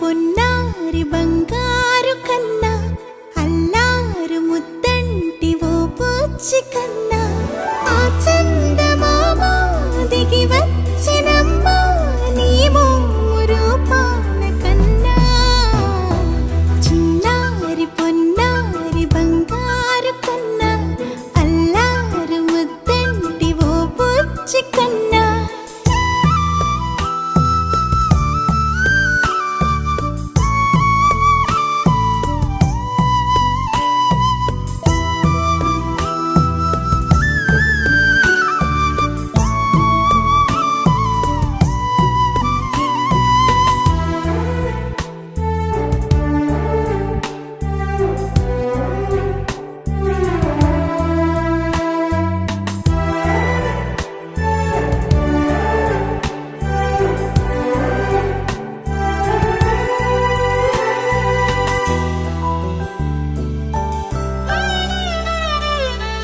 పొన్నారి బంగారు కన్నా అల్లారు ముద్దంటి ఓ పూచి కన్నా ఆ చందమామ దిగి వచ్చినమ్మా నీ రూపాల కన్నా చిన్నారి పొన్నారి బంగారు కన్నా అల్లారు ముద్దంటి ఓ పూచి కన్నా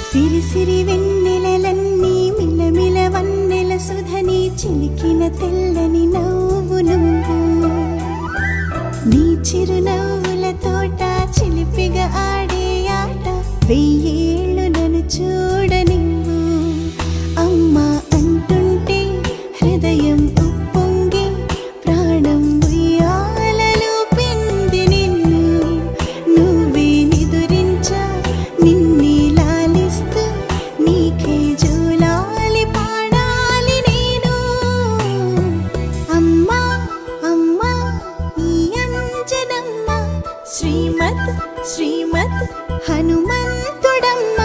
సిరి సిరి వెన్నెలలన్నీ మిలమిల వన్నెల సుధని చిలికిన తెల్లని నవ్వు నువ్వు నీ చిరునవ్వుల తోట చిలిపిగా ఆడే ఆట వెయ్యేళ్ళు నన్ను చూడనివ్వు అమ్మా అంటుంటే హృదయం ఉప్పొంగి ప్రాణం ఉయ్యాలలో పిండి నిన్ను నువ్వే నిదురించా నిన్నే నీకే జోలాలి పాడాలి నేను అమ్మా అమ్మా ఈ అంజనమ్మ శ్రీమత్ శ్రీమత్ హనుమంతుడమ్మ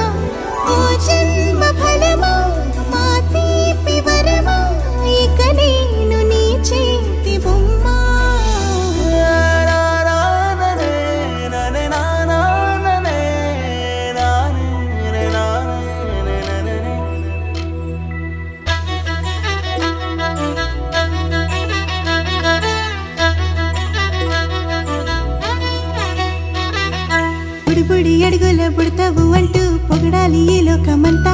ఓ జన్మ ఫలమా మా తీపి వరమా ఇక నేను నీ చేతి బొమ్మ బుడి అడుగుల బుడతావు అంటూ పొగడాలి ఈ లోకమంతా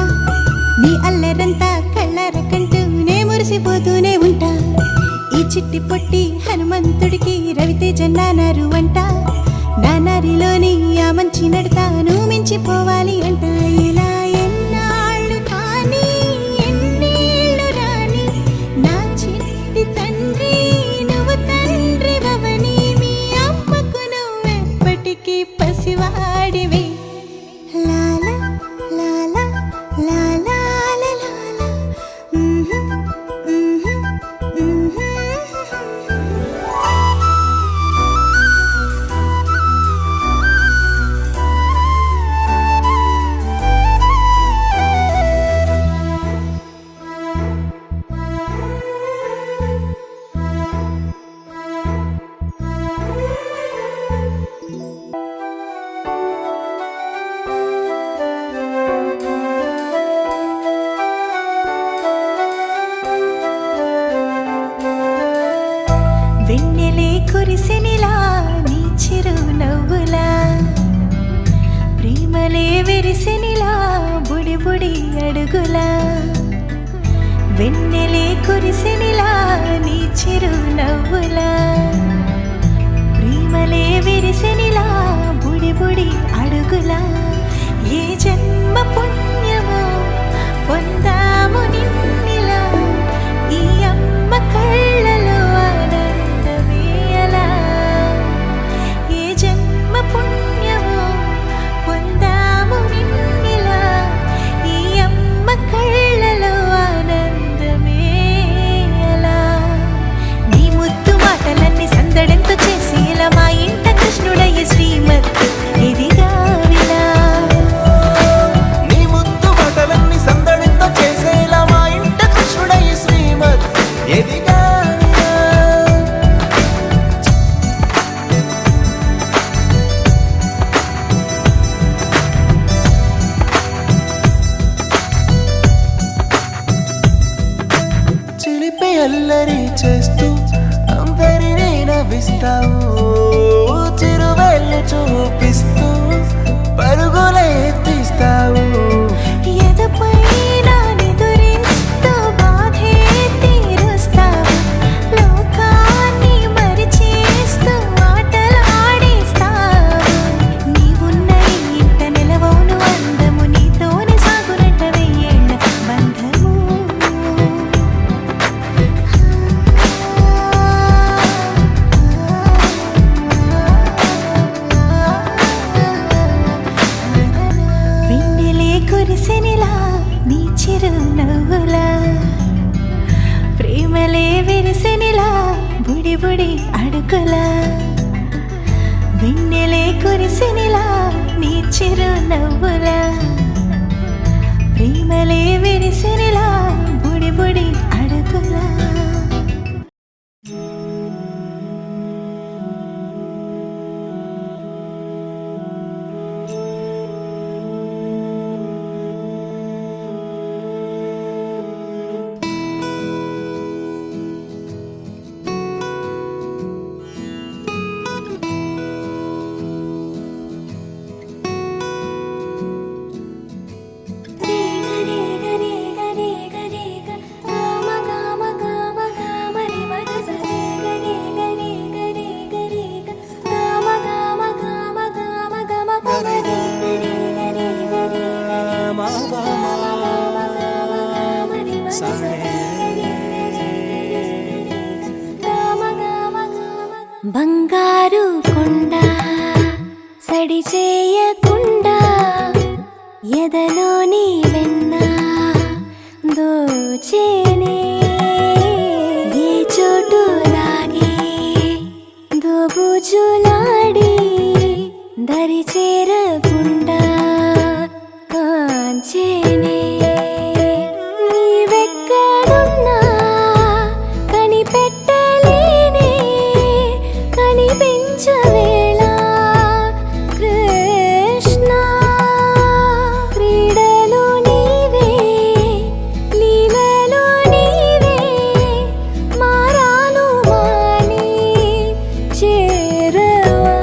నీ అల్లరంతా కళ్ళారకంటూ నే మురిసిపోతూనే ఉంటా ఈ చిట్టి పొట్టి హనుమంతుడికి రవితేజ నానారు అంట నానారిలోని ఆ మంచి నడతాను మించిపోవాలి అంట ఇలా ఎన్నాళ్ళు కానీ ఎన్నేళ్ళు రాని నా చిట్టి తండ్రి నువ్వు తండ్రి భవని మీ అమ్మకు నువ్వెప్పటికీ పసివాడివి లాలా లాలా లాలా లాలా వెన్నెలే కురిసెనిలా నీ చిరు నవ్వులా ప్రేమలే విరిసెనిలా బుడి బుడి అడుగులా వెన్నెలే కురిసెనిలా నీ చిరు నవ్వులా ప్రేమలే విరిసెనిలా బుడి బుడి అడుగులా ఏ జన్మ పుణ్యమో పొందాము నిన్నిలా ఈ అమ్మ కళ్ళలో పుణ్యమో పొందాము నిన్నిలా ఈ అమ్మ కళ్ళలో ఆనందమే అలా నీ ముద్దు మాటలన్నీ సందడెంతో చేసేలా మా ఇంట కృష్ణుడయ్య శ్రీమత్ ఇదిగా విలా నీ ముద్దు మాటలన్నీ సందడెంతో చేసేలా మా ఇంట కృష్ణుడయ్య శ్రీమత్ ఇదిగా అల్లరి చేస్తూ అందరినీ నవ్విస్తావు చిరువెళ్ళు చూపిస్తూ పరుగులే తీస్తావు ఎదపై నిదురిస్తూ బాధే తీరుస్తావు లోకాన్ని మరిచేస్తూ బుడి అడుగులా వెన్నెలే కురిసినిలా నీ చిరు నవ్వులా ప్రేమలే విరిసినిలా బుడి బుడి అడుగులా బంగారు కొండ సడి చేయకుండా ఎదలోని వెన్న దోచేనే ఏ చోటు లాగే దోబుజులాడి దరి చేరకుండా కాంచేనే నీవెక్కడున్నా కనిపెట్టలేనే కనిపించవేళ కృష్ణ క్రీడలు నీవే లీలలు నీవే మారాను మాని చేరవా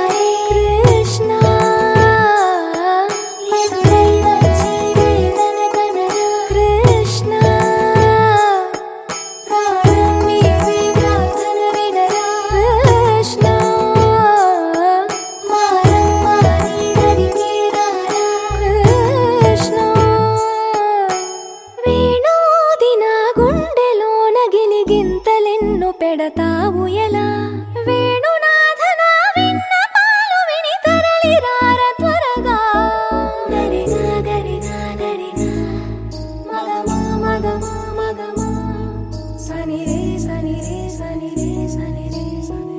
కృష్ణ కృష్ణ కృష్ణ కృష్ణ వేణోది నా గుండెలోన గిలిగింతలెన్ను పెడతావు ఎలా వేణునాథన విన్న పాలు విని తరలి రార త్వరగా గరిగా గరిగా గరిగా మగమా మగమా మగమా సని రే సని రే సని రే సని రే సని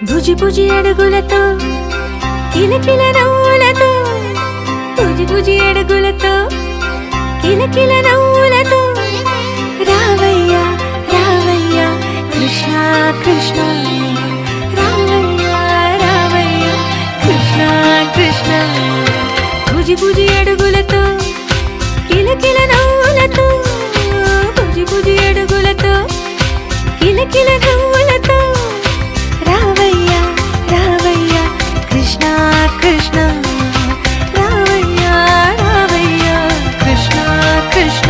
బుజి బుజి అడుగులతో కిలకిల నవ్వులతో బుజి బుజి అడుగులతో కిలకిల నవ్వులతో రావయ్యా రావయ్యా కృష్ణ కృష్ణ రావయ్యా రావయ్యా కృష్ణ కృష్ణ బుజి బుజి అడుగులతో కిలకిల నవ్వులతో బుజి బుజి అడుగులతో కిలకిల నవ్వులతో రావయ్యా రావయ్యా కృష్ణ కృష్ణ రావయ్యా రావయ్యా కృష్ణ కృష్ణ.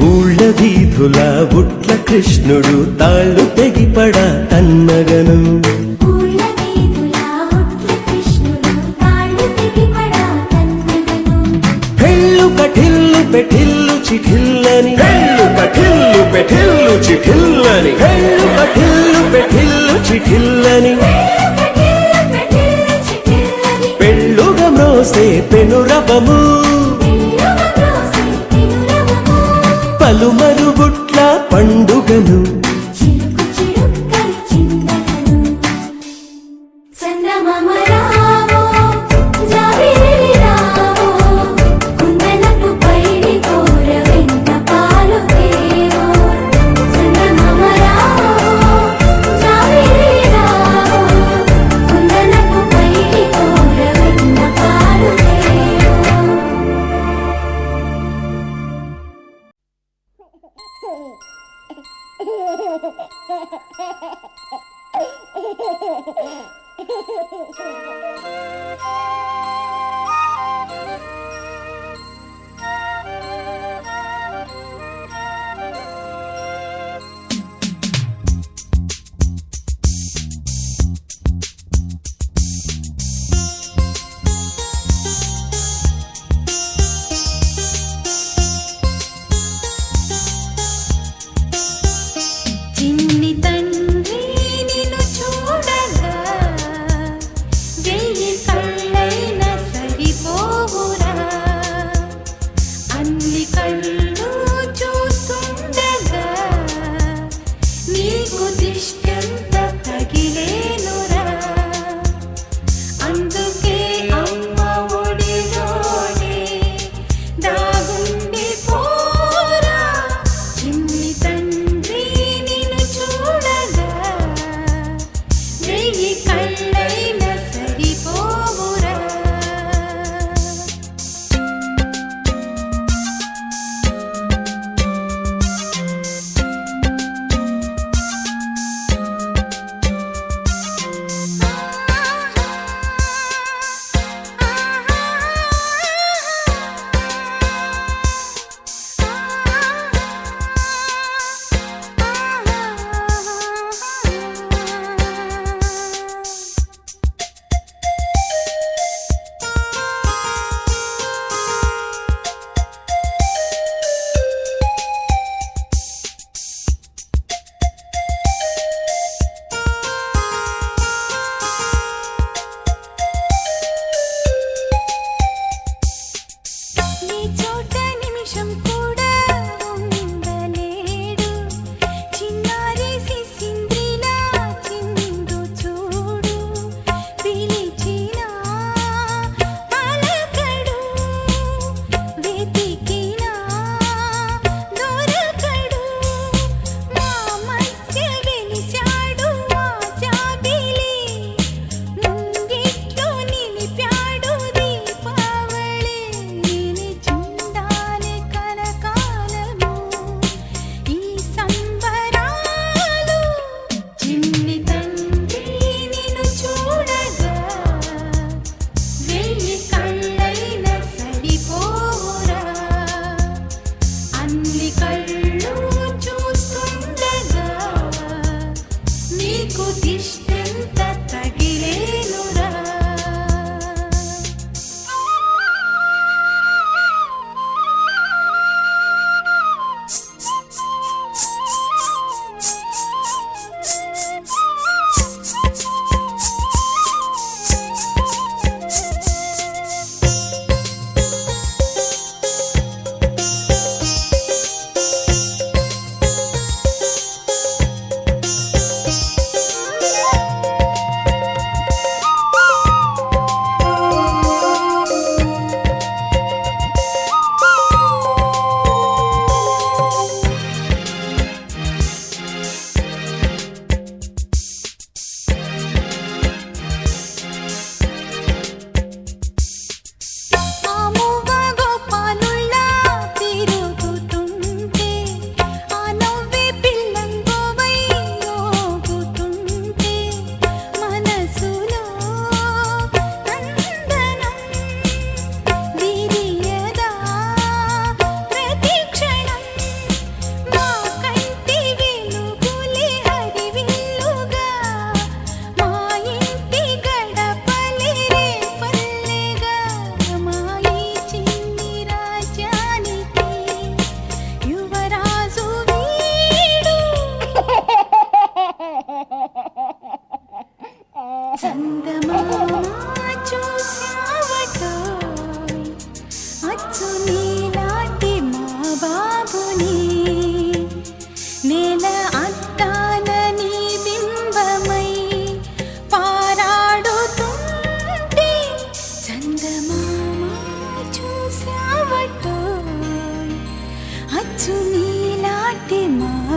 ఊళ్ళ వీధుల బుట్ల కృష్ణుడు తాళ్ళు తెగిపడా తన్నగను పెళ్ళు కఠిల్లు పెఠిల్లు చిఠిల్లని పెళ్ళు కఠిల్లు పెఠిల్లు చిఠిల్లని పెళ్ళు కఠిల్లు పెఠిల్లు చిఠిల్లని పెళ్ళుగా మ్రోసే పెనురవము పలుమరు బుట్ల పండుగను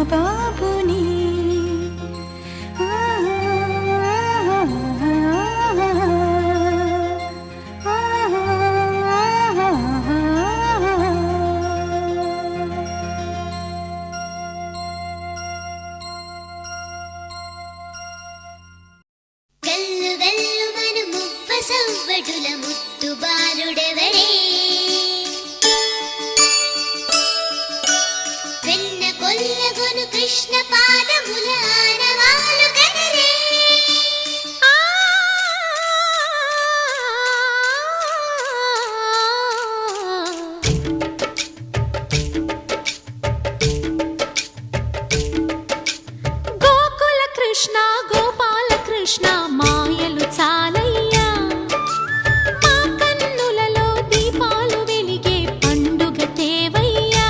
బాబుని గల్లు గల్లు మను మువ్వ సవ్వడుల ముత్తు బాలుడెవరే వెన్న కొల్లగొను కృష్ణ పాదముల ఆనవాలు కనరే గోకుల కృష్ణ గోపాల కృష్ణ మాయలు చాలయ్యా మా కన్నులలో దీపాలు వెలిగే పండుగ తేవయ్యా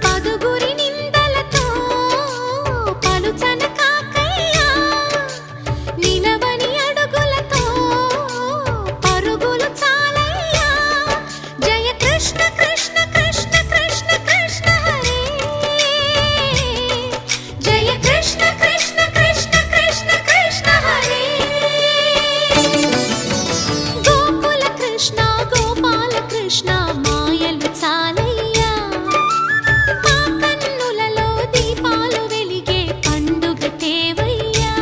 పదుగురి నిందలతో పలుచన కాకయ్యా నిలవని అడుగులతో పరుగులు చాలయ్యా జయ కృష్ణ కృష్ణ కృష్ణ కృష్ణ కృష్ణ హరే జయ కృష్ణ కృష్ణ కృష్ణ కృష్ణ కృష్ణ హరే గోకుల కృష్ణ గోపాల కృష్ణ మాయలు చాలయ్యా మా కన్నులలో దీపాలు వెలిగే పండుగ తేవయ్యా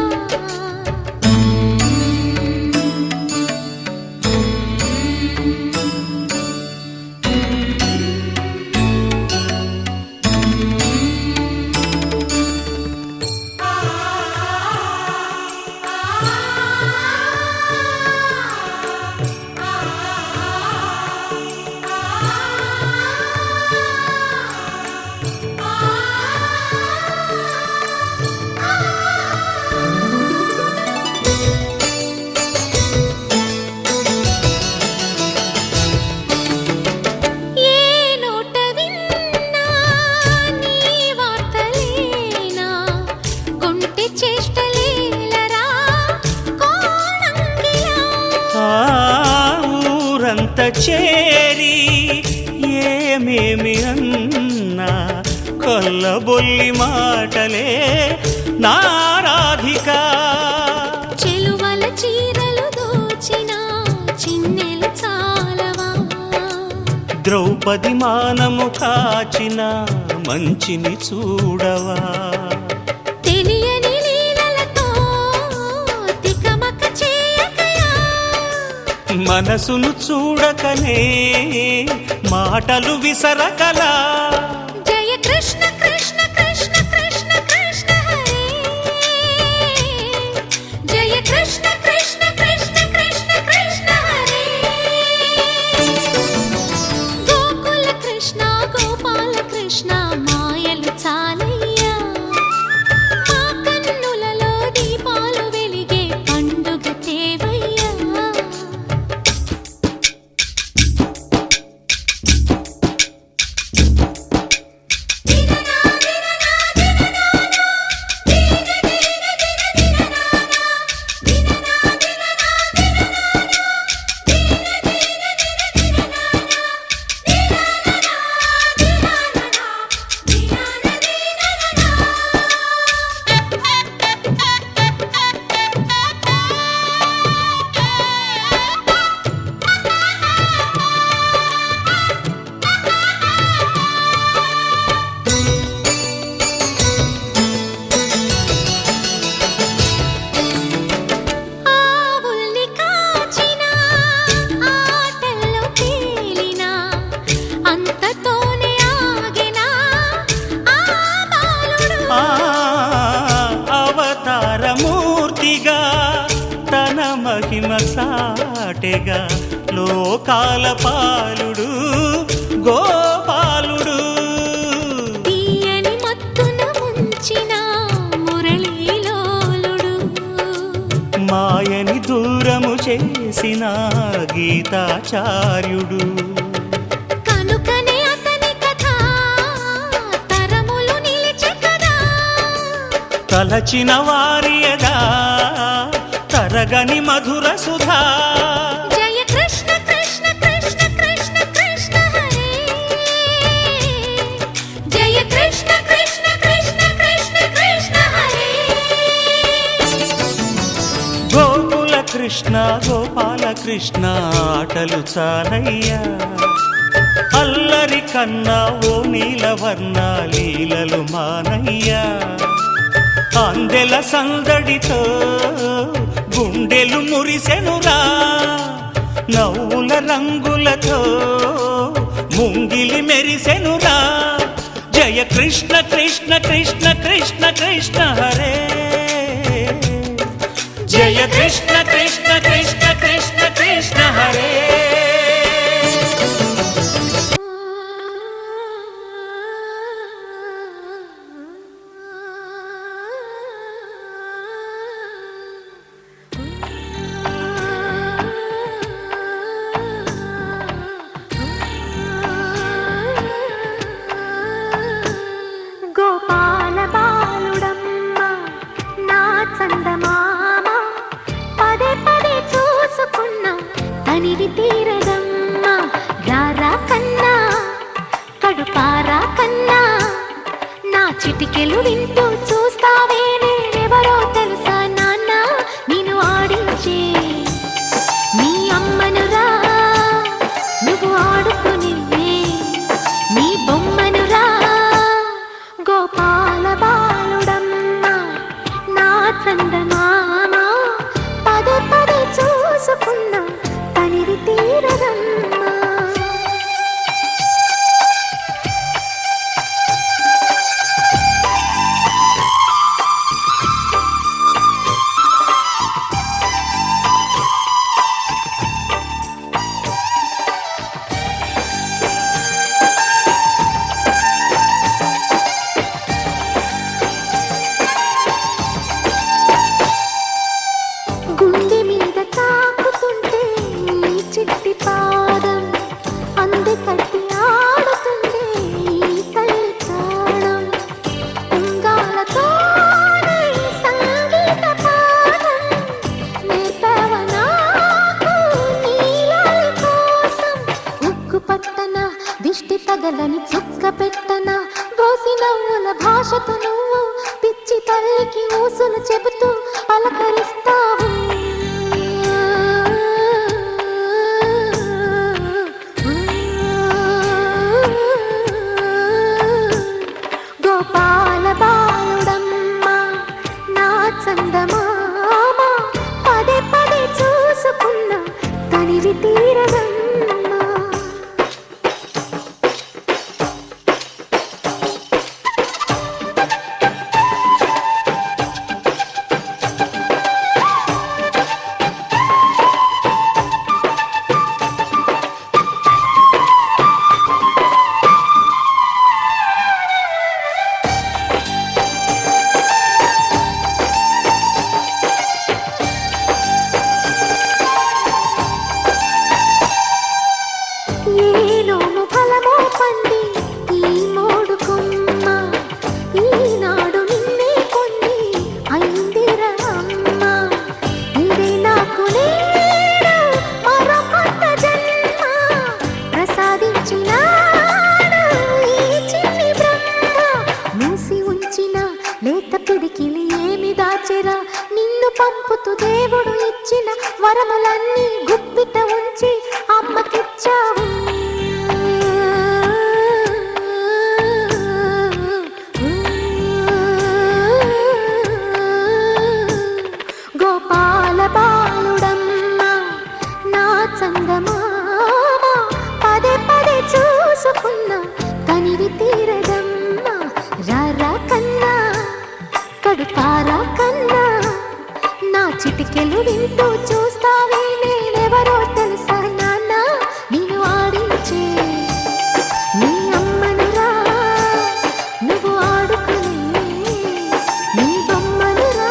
ఏ నోట విన్నా నీ వార్తలేనా కొంటె చేష్టలేలరా కోణంగిలా ఆ ఊరంత చేరి ఏమేమి అన్నా కొల్లబొల్లి మాటలే నారాధిక చెలువల చీరలు దోచిన చిన్నెలు చాలవా ద్రౌపది మానము కాచిన మంచిని చూడవా తెలియని లీలలతో తికమక చేయకయా మనసును చూడకనే మాటలు విసరకలా జయ కృష్ణ కృష్ణ కృష్ణ కృష్ణ కృష్ణ హరే జయ కృష్ణ కృష్ణ కృష్ణ కృష్ణ కృష్ణ హరే గోకుల కృష్ణ గోపాల కృష్ణ మాయలు చాలయ్యా మా కన్నులలో దీపాలు వెలిగే పండుగ తేవయ్యా ఆవుల్ని కాచిన ఆటల్లో తేలిన అంతతోనే ఆగిన ఆ బాలుడు ఆ అవతారమూర్తిగా తన మహిమ సాటెగా లోకాల పాలుడు గోపాలుడు తీయని మత్తున ముంచిన మురళీలోలుడు మాయని దూరము చేసిన గీతాచార్యుడు కనుకనే అతని కథ తరములు నిలిచె కదా తలచిన వారియదా తరగని మధుర సుధా జయ కృష్ణ కృష్ణ కృష్ణ కృష్ణ కృష్ణ హరే జయ కృష్ణ కృష్ణ కృష్ణ కృష్ణ గోపాల కృష్ణ ఆటలు చాలయ్యా అల్లరి కన్నా ఓ నీలవర్ణ లీలలు మానయ్యా అందెల సందడితో గుండెలు మురిసెనురా నవ్వుల రంగులతో ముంగిలి మెరిసెనురా జయ కృష్ణ కృష్ణ కృష్ణ కృష్ణ కృష్ణ హరే జయ కృష్ణ కృష్ణ కృష్ణ కృష్ణ కృష్ణ హరే గోపాల బాలుడమ్మ నా చందమామ పదే పదే చూసుకున్న తనివి తీరదమ్మ రారా కన్నా కడుపారా కన్నా నా చిటికెలు వింటూ చూస్తావే నేనెవరో తెలుసా నాన్న నేను ఆడించే నీ అమ్మనురా నువ్వు ఆడుకుని నీ బొమ్మనురా గోపాల బాలుడమ్మ నా చందమామ పదే పదే చూసుకున్న తనివి తీరదమ్మ గుండె మీద తాకుతుంటే ఈ చిట్టి పాదం అంది కట్టి ఆడుతుంది ఈ తల్లి ప్రాణం ఉంగాలతోనే సంగీత పాదం నేర్పవ నాకు నీలాలి కోసం ఉక్కు పట్టన దిష్టి తగలని చుక్క పెట్టన గోసి నవ్వుల భాషతో నువ్వు పిచ్చి తల్లికి ఊసులు చెబుతూ పలకరిస్తావు గోపాల బాలుడమ్మ నా చందమామ పదే పదే చూసుకున్న తనివి తీరదమ్మ ఏలోము ఫలమో పండి ఈ మోడు కొమ్మ ఈనాడు నిన్నే కొన్ని అయిందిరా అమ్మ ఇదే నాకు నేడు మరో కొత్త జన్మ ప్రసాదించినాడు ఈ చిన్ని బ్రహ్మ మూసి ఉంచిన లేత పిడికిలి ఏమి దాచెరా నిన్ను పంపుతూ దేవుడు ఇచ్చిన వరములన్నీ గుప్పిట ఉంచి అమ్మకిచ్చావు గోపాల బాలుడమ్మ నా చందమామ పదే పదే చూసుకున్న తనివి తీరదమ్మ రారా కన్నా కడుపారా కన్నా నా చిటికెలు వింటూ చూస్తావే నేనెవరో తెలుసా నాన్న నేను ఆడించే నీ అమ్మనురా నువ్వు ఆడుకునే నీ బొమ్మనురా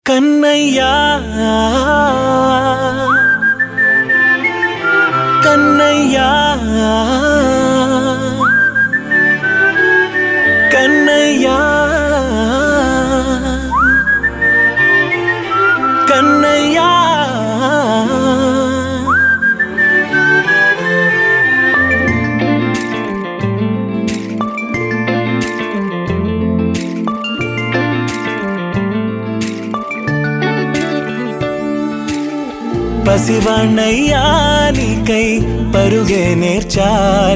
కన్నయ్యా కన్నయ్యా కన్నయ్యా పసివాణ్ణయ్యా నీకై పరుగే నేర్చా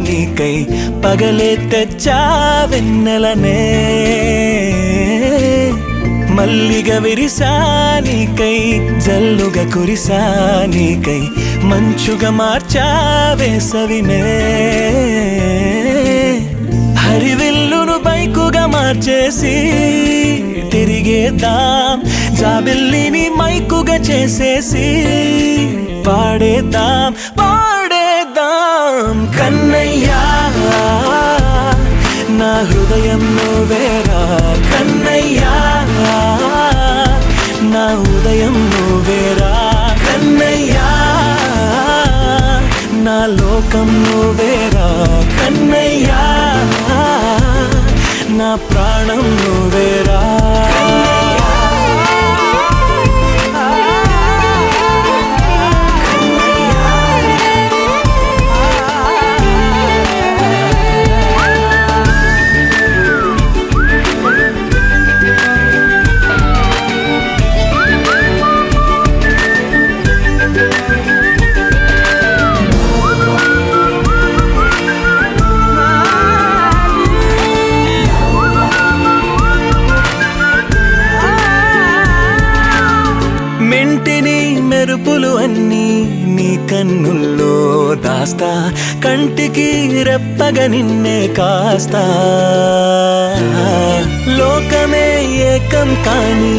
నీకై పగలే తెచ్చా వెన్నెలనే మల్లిగ విరిసా నీకై జల్లుగా కురిసా నీకై మంచుగా మార్చా వేసవినే హరివిల్లును బైకుగా మార్చేసి తిరిగేద్దాం జాబిల్లిని మైకుగా చేసేసి పాడేద్దాం కన్నయ్యా నా హృదయం నువ్వేరా కన్నయ్యా నా ఉదయం నువ్వేరా కన్నయ్యా నా లోకం నువ్వేరా కన్నయ్యా నా ప్రాణం నువ్వేరా మెంటిని మెరుపులు అన్నీ నీ కన్నుల్లో దాస్తా కంటికి రెప్పగా నిన్నే కాస్తా లోకమే ఏకం కాని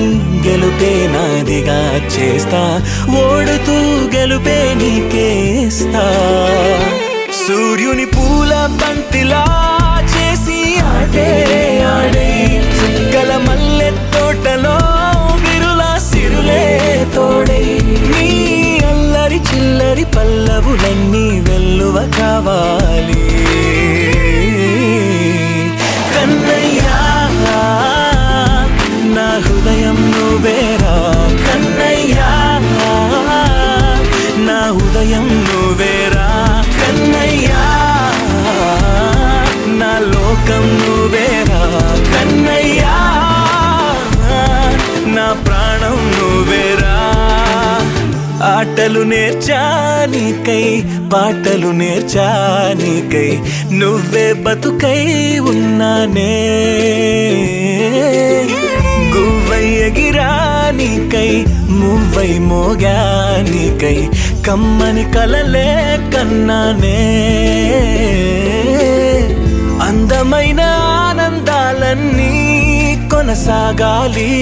గెలుపే నాదిగా చేస్తా ఓడుతూ గెలుపే నీకేస్తా సూర్యుని పూల బంతిలా చేసి ఆడే ఆడే చుక్కల మల్లె తోటలో సిరులే తోడై నీ అల్లరి చిల్లరి పల్లవులన్నీ వెల్లువ కావాలి కన్నయ్యా నా హృదయం నువ్వేరా కన్నయ్యా నా ఉదయం నువ్వేరా కన్నయ్యా నా లోకం నువ్వేరా కన్నయ్యా నా ప్రాణం నువ్వేరా ఆటలు నేర్చా నీకై పాటలు నేర్చా నీకై నువ్వే బతుకై ఉన్నానే గువ్వై ఎగిరా నీకై మువ్వై మోగా నీకై కమ్మని కలలే కన్నానే అందమైన ఆనందాలన్నీ కొనసాగాలి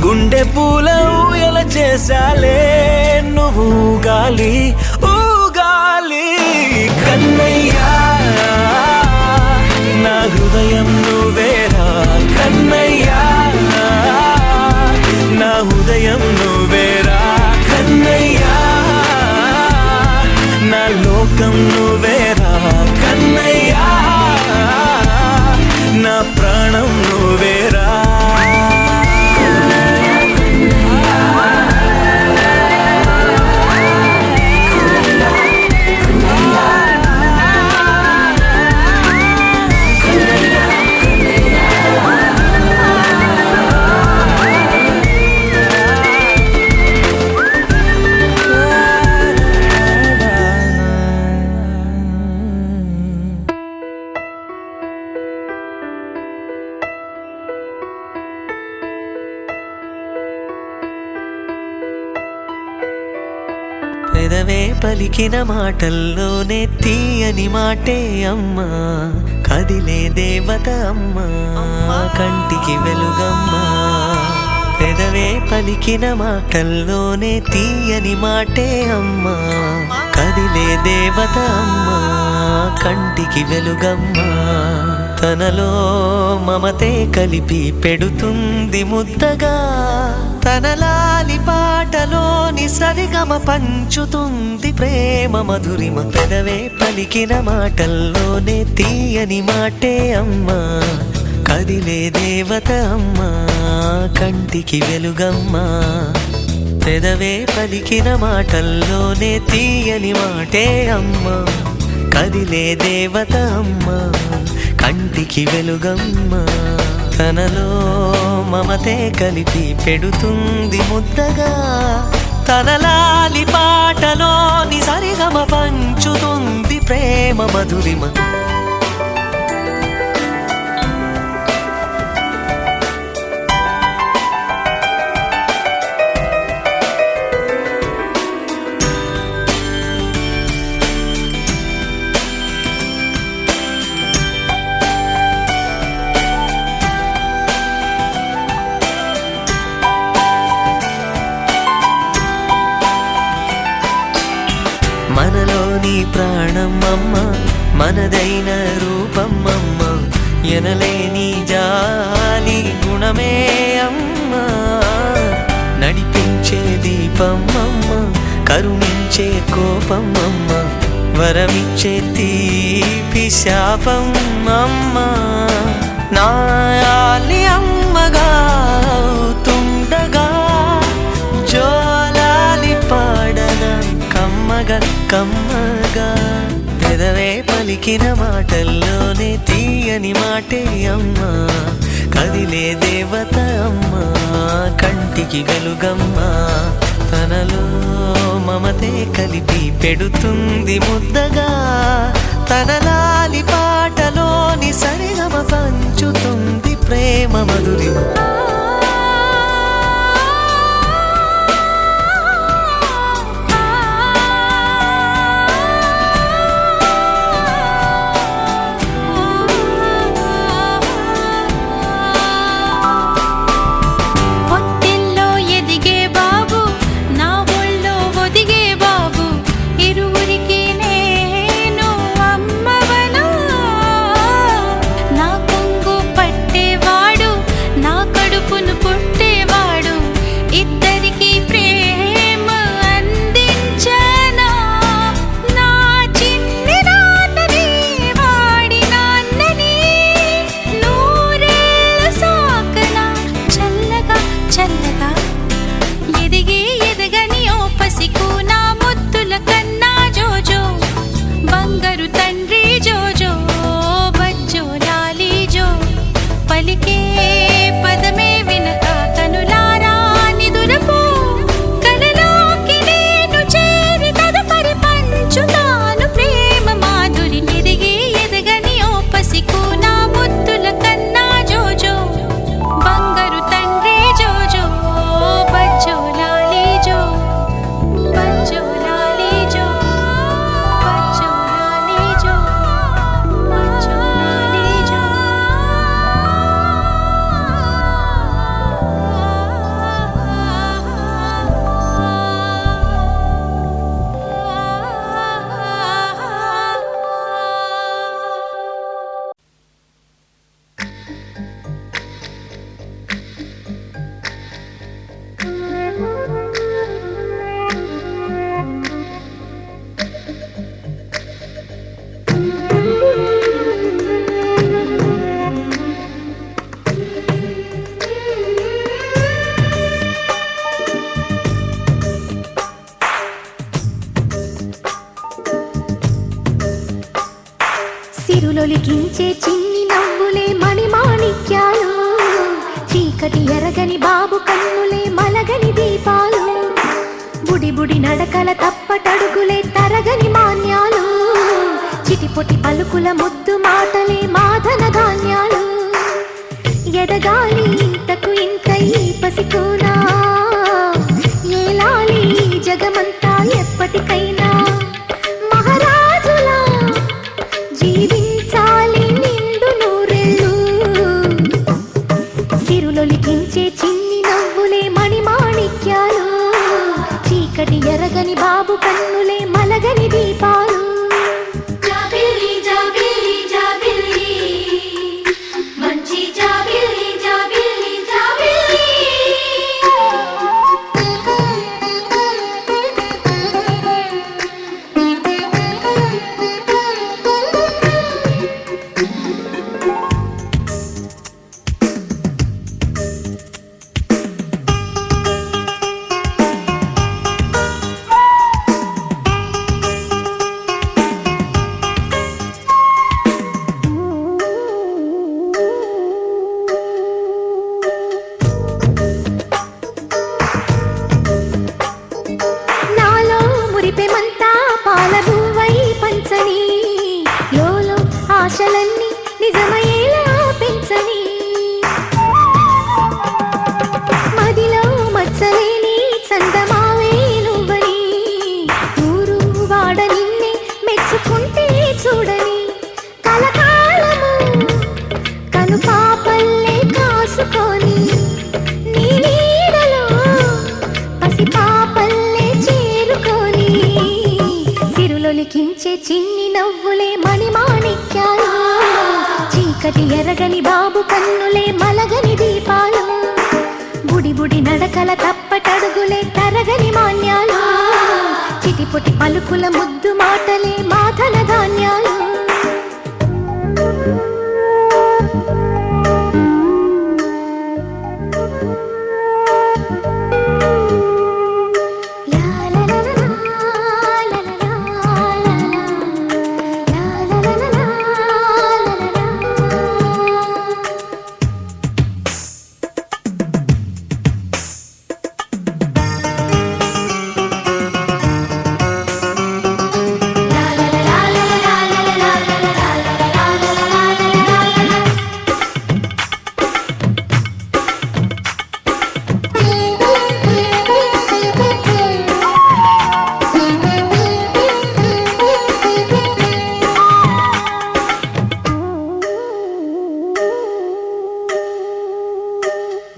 గుండె పూల ఊయల చేసాలే నువ్వు ఊగాలి ఊగాలి కన్నయ్యా నా హృదయం నువ్వేరా కన్నయ్యా నా ఉదయం నువ్వేరా కన్నయ్యా నా లోకం నువ్వేరా కన్నయ్యా నా ప్రాణం నువ్వేరా పెదవే పలికిన మాటల్లోనే తీయని మాటే అమ్మా కదిలే దేవత అమ్మా కంటికి వెలుగమ్మా పెదవే పలికిన మాటల్లోనే తీయని మాటే అమ్మా కదిలే దేవత అమ్మా కంటికి వెలుగమ్మా తనలో మమతే కలిపి పెడుతుంది ముద్దగా తనలాలి పాటలోని సరిగమ పంచుతుంది ప్రేమ మధురిమ పెదవే పలికిన మాటల్లోనే తీయని మాటే అమ్మా కదిలే దేవత అమ్మా కంటికి వెలుగమ్మా పెదవే పలికిన మాటల్లోనే తీయని మాటే అమ్మా కదిలే దేవత అమ్మా కంటికి వెలుగమ్మా తనలో మమతే కలిపి పెడుతుంది ముద్దగా తనలాలి పాట పంచుతుంది ప్రేమ మధురిమ. మనలోని ప్రాణమమ్మ, మనదైన రూపమమ్మ, ఎనలేని జాలి గుణమే అమ్మ. నడిపించే దీపమమ్మ, కరుణించే కోపమమ్మ, వరమిచ్చే తీపి శాపమమ్మ. నాయాలి అమ్మగా అవుతుండగా జోలాలి పాడన కమ్మగా కమ్మగా. పెదవే పలికిన మాటల్లోనే తీయని మాటే అమ్మా, కదిలే దేవత అమ్మా, కంటికి గలుగమ్మా. తనలో మమతే కలిపి పెడుతుంది ముద్దగా, తన లాలి పాటలోని సరిగమ పంచుతుంది ప్రేమ మధురిమ. సిరులొలికించే చిన్ని నవ్వులే మణిమాణిక్యాలు, చీకటి ఎరగని బాబు కన్నులే మలగని దీపాలు, బుడి బుడి నడకల తప్పటడుగులే తరగని మాన్యాలు, చిటిపొటి పలుకుల ముద్దు మాటలే మాధన ధాన్యాలు. ఎదగాలి ఇంతకు ఇంత ఈ పసికోనా, ఏలాలి జగమంతా ఎప్పటికైనా, మహారాజులా జీవించాలి నిండు నూరెళ్ళు. సిరులొలికించే చిన్ని నవ్వులే మణిమాణిక్యాలు, చీకటి ఎరగని బాబు కన్నులే మలగని దీపాలు. జాబిల్లి జాబిల్లి జాబిల్లి మంచి జాబిల్లి జాబిల్లి జాబిల్లి. సిరులొలికించే చిన్ని నవ్వులే మణిమాణిక్యాలు, చీకటి ఎరగని బాబు కన్నులే మలగని దీపాలు, బుడి బుడి నడకల తప్పటడుగులే తరగని మాన్యాలు, చిటిపొటి పలుకుల ముద్దు మాటలే మాధన ధాన్యాలు.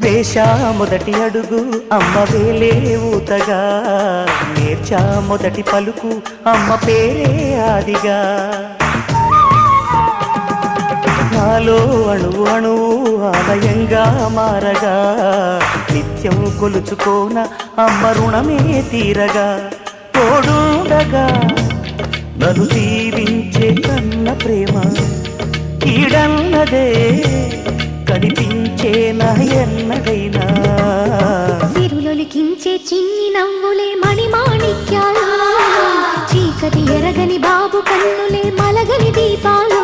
వేశా మొదటి అడుగు అమ్మ వేలే ఊతగా, నేర్చా మొదటి పలుకు అమ్మ పేరే ఆదిగా, నాలో అణువు అణువు ఆలయంగా మారగా, నిత్యం కొలుచుకోన అమ్మ రుణమే తీరగా, తోడుండగా నన్ను దీవించే కన్న ప్రేమ ఈడన్నదే కనిపించేనా ఎన్నడైనా. సిరులొలికించే చిన్ని నవ్వులే మణిమాణిక్యాలు, చీకటి ఎరగని బాబు కన్నులే మలగని దీపాలు,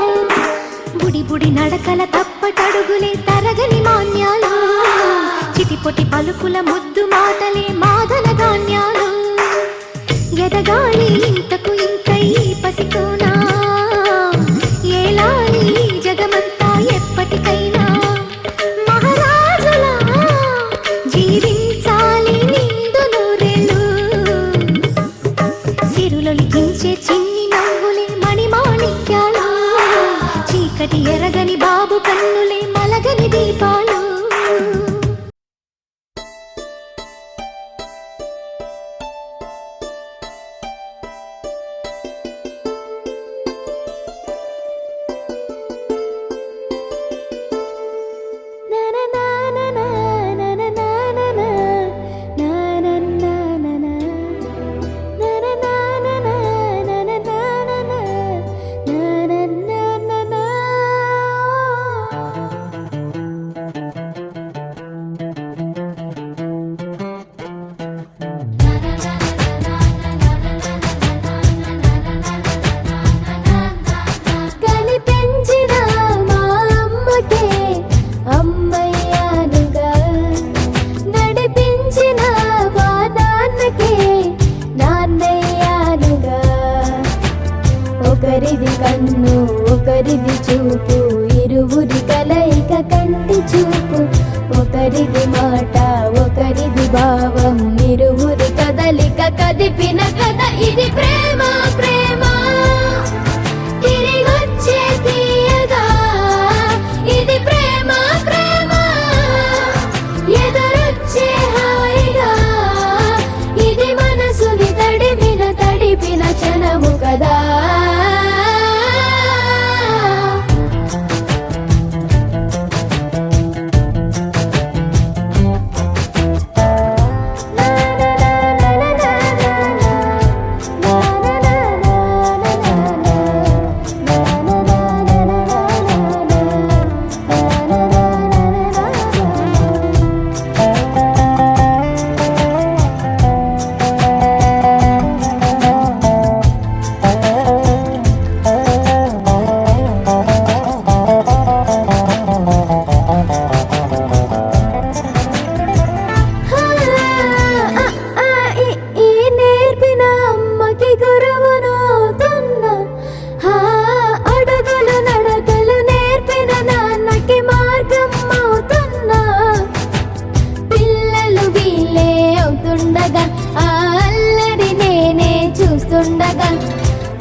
బుడి బుడి నడకల తప్పటడుగులే తరగని మాన్యాలు, చిటిపొటి పలుకుల ముద్దు మాటలే మాదన ధాన్యాలు. ఎదగాలి ఇంతకు ఇంత ఈ పసికోనా, ఏలాలి జగమంతా ఎప్పటికైనా, మహారాజులా జీవించాలి నిండు నూరేళ్ళు. సిరులొలికించే చిన్ని నవ్వులే మణిమాణిక్యాలు, చీకటి ఎరగని బాబు కన్నులే మలగని దీపాలు. ఒకరిది కన్ను ఒకరిది చూపు, ఇరువురి కలయిక కంటి చూపు, ఒకరిది మాట ఒకరిది భావం, ఇరువురి కదలిక కదిపిన కథ ఇది ప్రేమ. ప్రేమ తిరిగొచ్చే తీయగా, ఇది ప్రేమ. ప్రేమ ఎదురొచ్చే హాయిగా, ఇది మనసుని తడిపిన క్షణము కదా.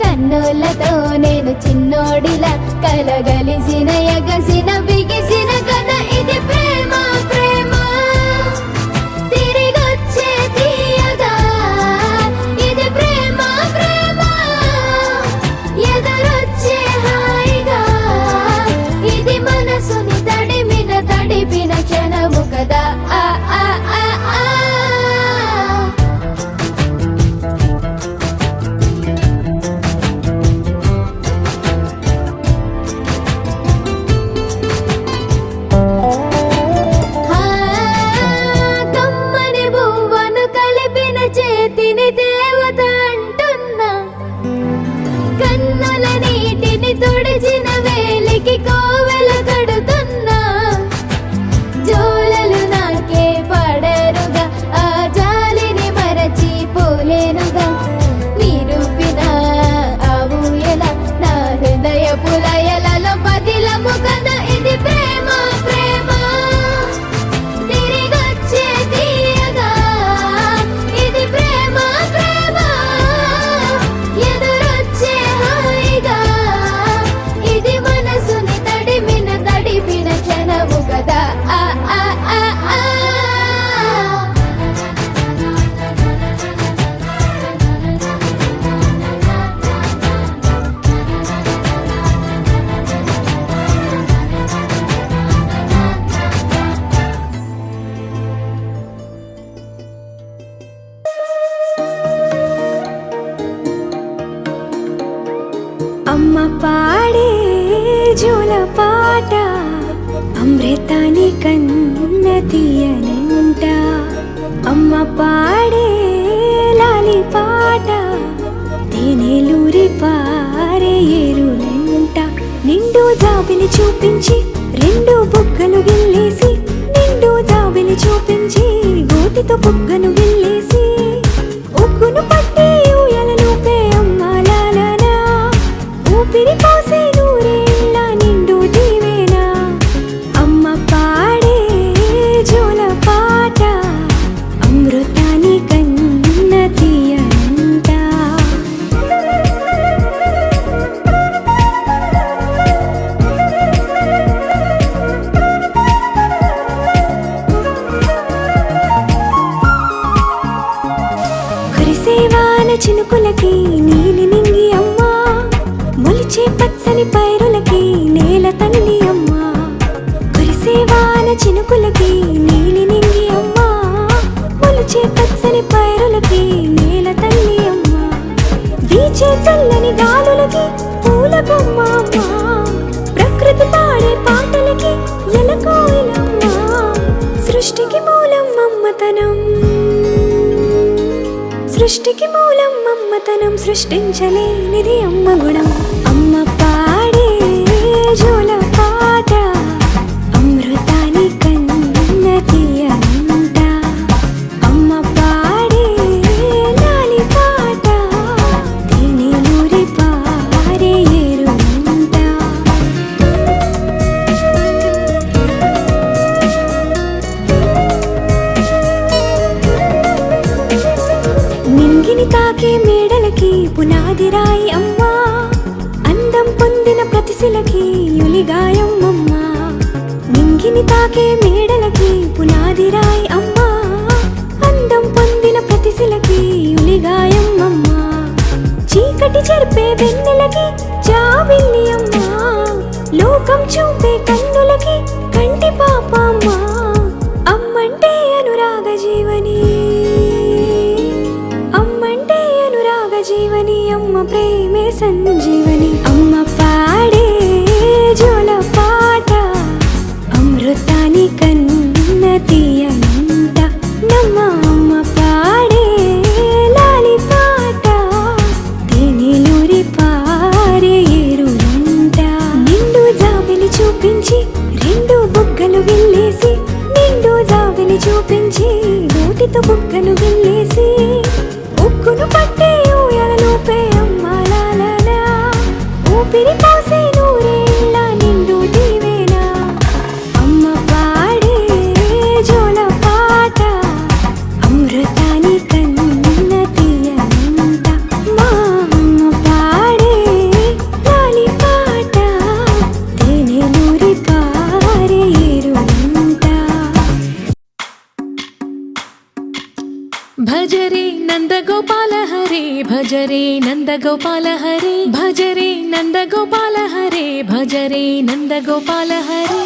కన్నులతో నేను చిన్నోడిలా కలగలిసిన ఎగసిన బిగిసిన కథ ఇది ప్రేమ. ప్రేమ తిరిగొచ్చే తీయగా, ఇది ప్రేమ. ప్రేమ తల్లిని దేవత అంటున్నా కన్నుల నీటిని తుడిచిన వేలికి కోవెల కడుతున్నా జోలలు నాకే పడరుగా ఆ జాలిని మరచి పోలేనుగా నిరూపిన ఆ ఊయల నా హృదయ పులయలలో పదిలము కదా ఇది ప్రేమ ప్రేమ తిరిగొచ్చే తీయగా ఇది ప్రేమ ప్రేమ ఎదురొచ్చే హాయిగా ఇది మనసుని తడిపిన క్షణము కదా ఆ ఆ ఆ ఆ అమ్మ పాడే జోల పాట అమృతాని కన్న తీయనంట అమ్మ పాడే లాలి పాట తేనెలూరి పారే ఏరులంట నిండు జాబిలి చూపించి రెండు బుగ్గలు గిల్లేసి నిండు జాబిలి చూపించి గోటితో బుగ్గను గిల్లేసి ఉగ్గును పట్టి ఊయలలోపే అమ్మ లాలనా ఊపిరి పోసే నూరేళ్ళ నిండు దీవేనా అమ్మ పాడే జోల పాట అమృతాని కన్న తీయంట కురిసేవాన చినుకులకి నీలి నింగి అమ్మా మొలిచే పచ్చని పైరులకి నేల తల్లి అమ్మా కురిసేవాన చినుకులకి నీలి నింగి అమ్మా మొలిచే పచ్చని పైరులకి నేల తల్లి అమ్మా వీచే చల్లని గాలులకి పూల బొమ్మ అమ్మా ప్రకృతి పాడే పాటలకి ఎలకోయిలమ్మా సృష్టికి మూలం అమ్మతనం సృష్టికి మూలం అమ్మతనం సృష్టించలేనిది అమ్మ గుణం అమ్మ పాడే జోల పాట అమృతాని కన్న తీయనంట అమ్మ పాడే లాలి పాట తేనెలూరి పారే ఏరులంట నింగిని తాకే మేడలకి పునాది రాయి అమ్మా అందం పొందిన ప్రతిశిలకి యులిగాయం అమ్మా నింగిని తాకే మేడలకి పునాది రాయి అమ్మా అందం పొందిన ప్రతిశిలకి యులిగాయం అమ్మా చీకటి చెరిపే వెన్నెలకి జాబిల్లి అమ్మా లోకం చూపే కన్నులకి కంటి పాప అమ్మా అమ్మంటే అనురాగ జీవని అమ్మంటే అనురాగ జీవని అమ్మ ప్రేమే సంజీవని అమ్మ పాడే జోల పాట అమృతాని కన్న తీయనంట నమ్మ అమ్మ పాడే లాలి పాట తేనెలూరి పారే ఏరులంట నిండు జాబిలి చూపించి రెండు బుగ్గలు గిల్లేసి నిండు జాబిలి చూపించి నోటితో బుగ్గను గిల్లేసి ఉక్కును పట్టే ఊయలలోపే అమ్మ లాలనా ఊపిరి పోసే నూరేళ్ళ నిండు దీవేనా అమ్మ పాడే జోల పాట అమృతాని కన్న తీయనంట మా అమ్మ పాడే లాలి పాట తేనెలూరి పారే ఏరులంట భజరే నందగోపాల హరే భజరే నందగోపాల హరే భజరే నందగోపాల హరే భజరే నందగోపాల హరే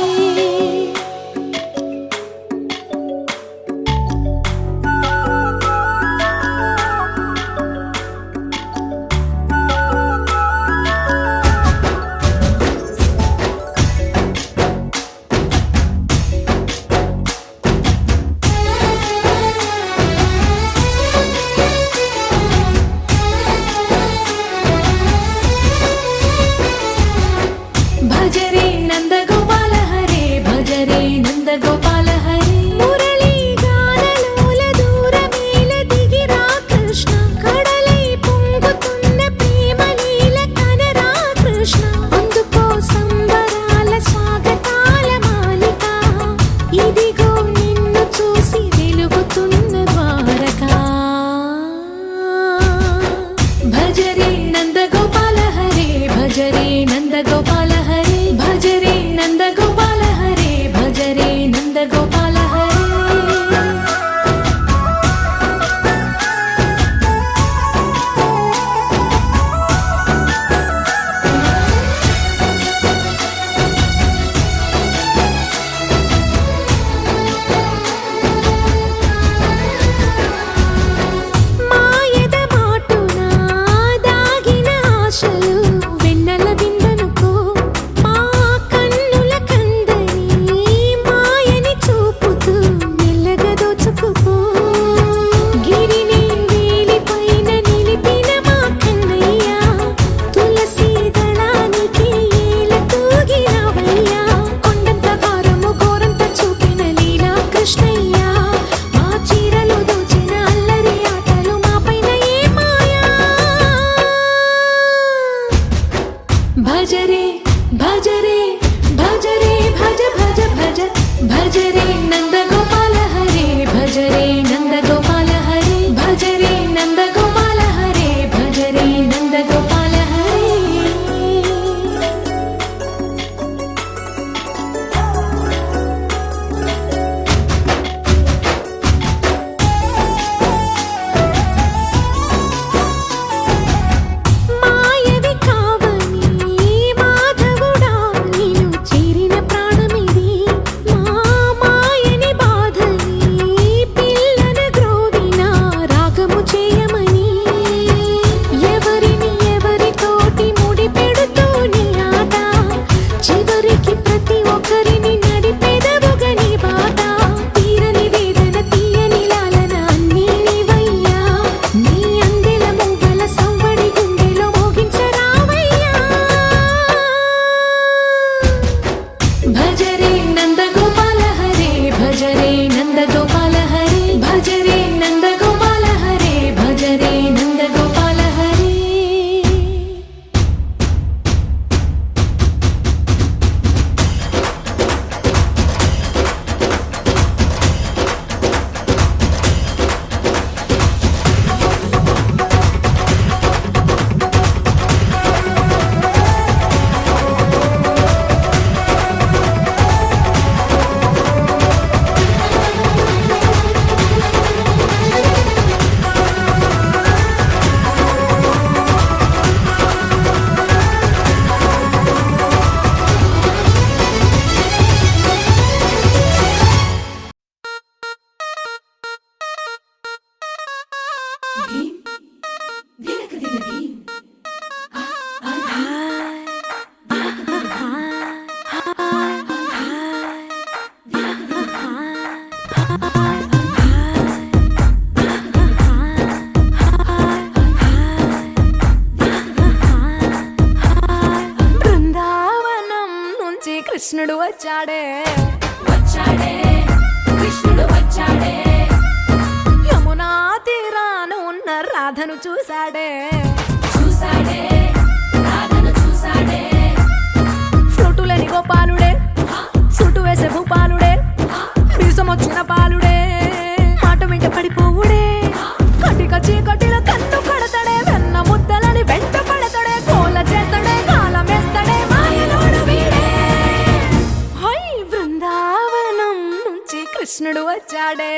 వచ్చాడే కృష్ణుడు వచ్చాడే యమునా తీరాన ఉన్న రాధను చూశాడే ఫ్రూటులేని గోపాలుడే సూటు వేసే భూపాలుడే మీసం వచ్చిన పాలుడే మాట వెంట పడిపోవుడే కటిక చీకటిలో కన్ను కడతాడే వెన్న ముద్దలని వెంట పడతాడే కోల చేస్తాడే కాలం వేస్తాడే మాయలోడు వీడే హై బృందావనం నుంచి కృష్ణుడు వచ్చాడే